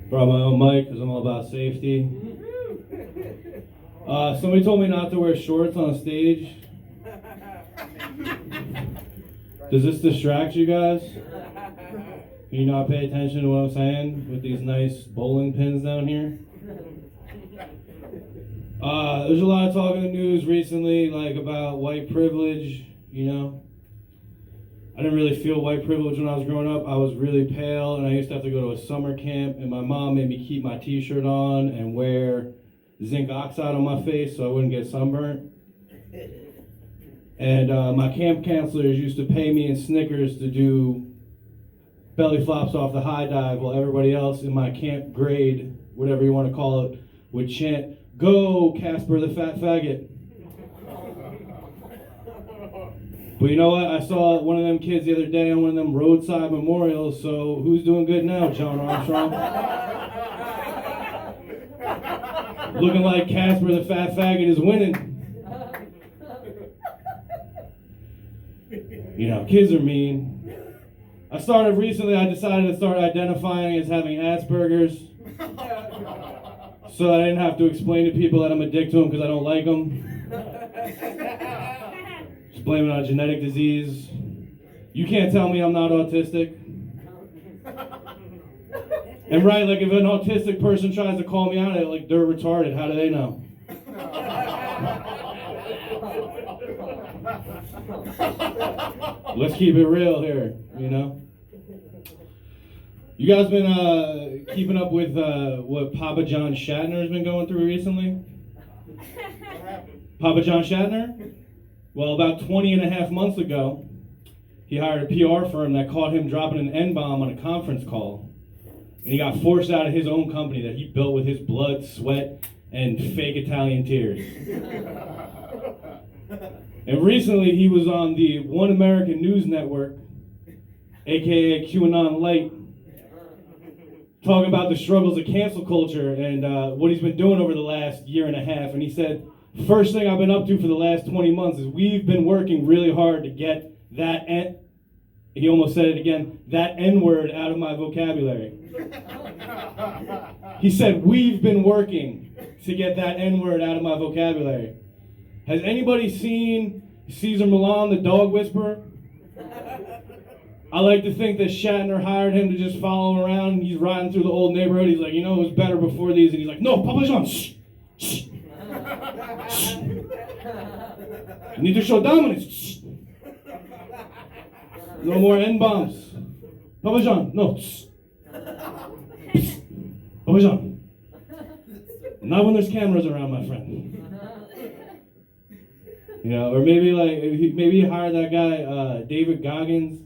Brought my own mic because I'm all about safety. Somebody told me not to wear shorts on stage. Does this distract you guys? Can you not pay attention to what I'm saying with these nice bowling pins down here? There's a lot of talk in the news recently, like about white privilege, you know. I didn't really feel white privilege when I was growing up. I was really pale, and I used to have to go to a summer camp, and my mom made me keep my t-shirt on and wear zinc oxide on my face so I wouldn't get sunburnt. And my camp counselors used to pay me in Snickers to do belly flops off the high dive while everybody else in my camp grade, whatever you want to call it, would chant, "Go, Casper the fat faggot." But you know what? I saw one of them kids the other day on one of them roadside memorials, so who's doing good now, John Armstrong? Looking like Casper the fat faggot is winning. You know, kids are mean. I decided to start identifying as having Asperger's so that I didn't have to explain to people that I'm a dick to them because I don't like them. Just blame it on a genetic disease. You can't tell me I'm not autistic. And right, like if an autistic person tries to call me out, like they're retarded, how do they know? Let's keep it real here, you know? You guys been keeping up with what Papa John Shatner has been going through recently? Papa John Shatner? Well, about 20 and a half months ago, he hired a PR firm that caught him dropping an N-bomb on a conference call. And he got forced out of his own company that he built with his blood, sweat, and fake Italian tears. And recently he was on the One American News Network, aka QAnon Light, talking about the struggles of cancel culture and what he's been doing over the last year and a half. And he said, first thing I've been up to for the last 20 months is we've been working really hard to get that he almost said it again, that N-word out of my vocabulary. He said, we've been working to get that N-word out of my vocabulary. Has anybody seen Cesar Millan, the dog whisperer? I like to think that Shatner hired him to just follow him around, and he's riding through the old neighborhood. He's like, you know, it was better before these. And he's like, no, Papa John, shh, shh, shh. You need to show dominance. Shh. No more N-bombs. Papa John, no. Shh. Papa John. Not when there's cameras around, my friend. You know, or maybe maybe he hired that guy, David Goggins.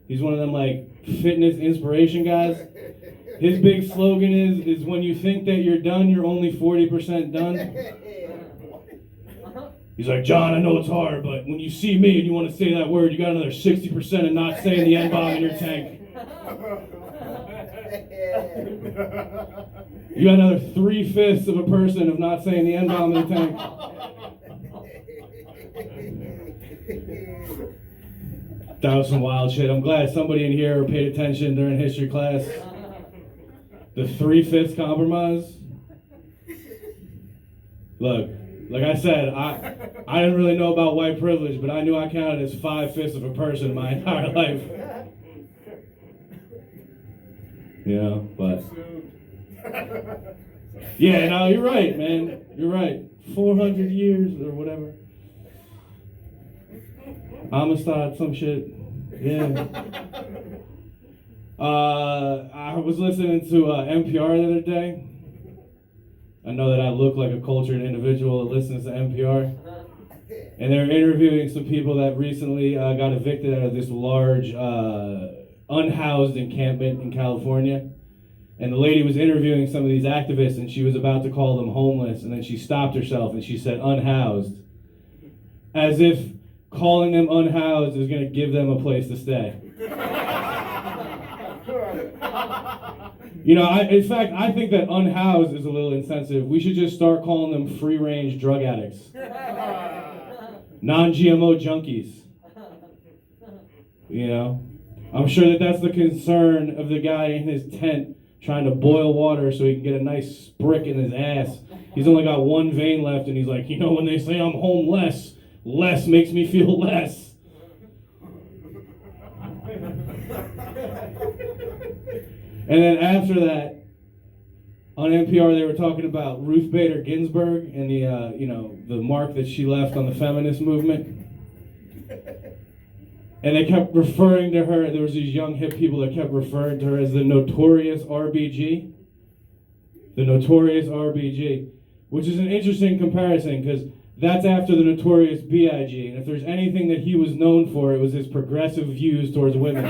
He's one of them like fitness inspiration guys. His big slogan is when you think that you're done, you're only 40% done. He's like, John, I know it's hard, but when you see me and you want to say that word, you got another 60% of not saying the N-bomb in your tank. You got another 3/5 of a person of not saying the N-bomb in the tank. That was some wild shit. I'm glad somebody in here paid attention during history class. The 3/5 compromise. Look, like I said, I didn't really know about white privilege, but I knew I counted as 5/5 of a person my entire life. You know, but yeah, no, you're right, man. You're right. 400 years or whatever. Amistad, some shit. Yeah. I was listening to NPR the other day. I know that I look like a cultured individual that listens to NPR. And they're interviewing some people that recently got evicted out of this large unhoused encampment in California. And the lady was interviewing some of these activists, and she was about to call them homeless, and then she stopped herself and she said unhoused, as if calling them unhoused is going to give them a place to stay. You know, in fact, I think that unhoused is a little insensitive. We should just start calling them free-range drug addicts. non-GMO junkies. You know, I'm sure that that's the concern of the guy in his tent trying to boil water so he can get a nice brick in his ass. He's only got one vein left, and he's like, you know, when they say I'm homeless, less makes me feel less. And then after that, on NPR, they were talking about Ruth Bader Ginsburg and the mark that she left on the feminist movement. And they kept referring to her, there was these young hip people that kept referring to her as the notorious RBG. The notorious RBG, which is an interesting comparison because that's after the notorious B.I.G. And if there's anything that he was known for, it was his progressive views towards women.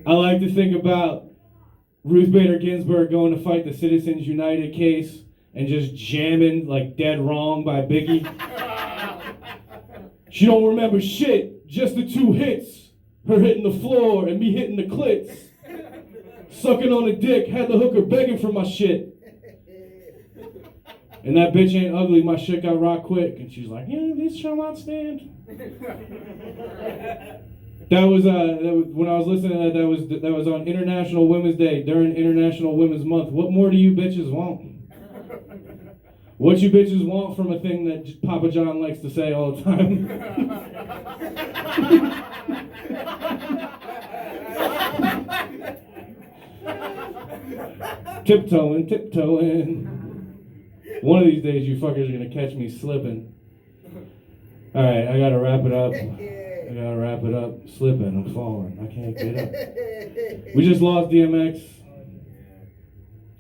I like to think about Ruth Bader Ginsburg going to fight the Citizens United case and just jamming like Dead Wrong by Biggie. She don't remember shit, just the two hits. Her hitting the floor and me hitting the clits. Sucking on a dick, had the hooker begging for my shit. And that bitch ain't ugly, my shit got rock quick. And she's like, yeah, this shall not stand. That was when I was listening to that was on International Women's Day, during International Women's Month. What more do you bitches want? What you bitches want from a thing that Papa John likes to say all the time? Tiptoeing, tiptoeing. One of these days you fuckers are gonna catch me slipping. Alright, I gotta wrap it up. Slipping, I'm falling. I can't get up. We just lost DMX.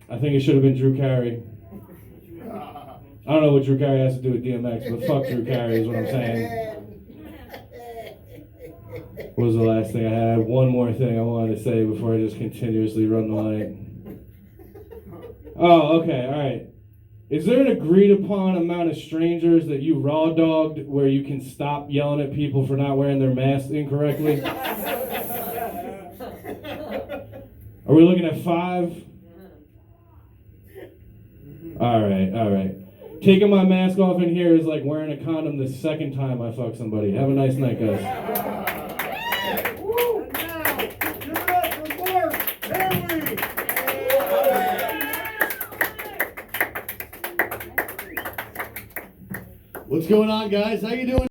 I think it should have been Drew Carey. I don't know what Drew Carey has to do with DMX, but fuck Drew Carey is what I'm saying. What was the last thing I had? I had one more thing I wanted to say before I just continuously run the light. Oh, okay, alright. Is there an agreed upon amount of strangers that you raw dogged where you can stop yelling at people for not wearing their masks incorrectly? Are we looking at 5? Alright. Taking my mask off in here is like wearing a condom the second time I fuck somebody. Have a nice night, guys. What's going on, guys? How you doing?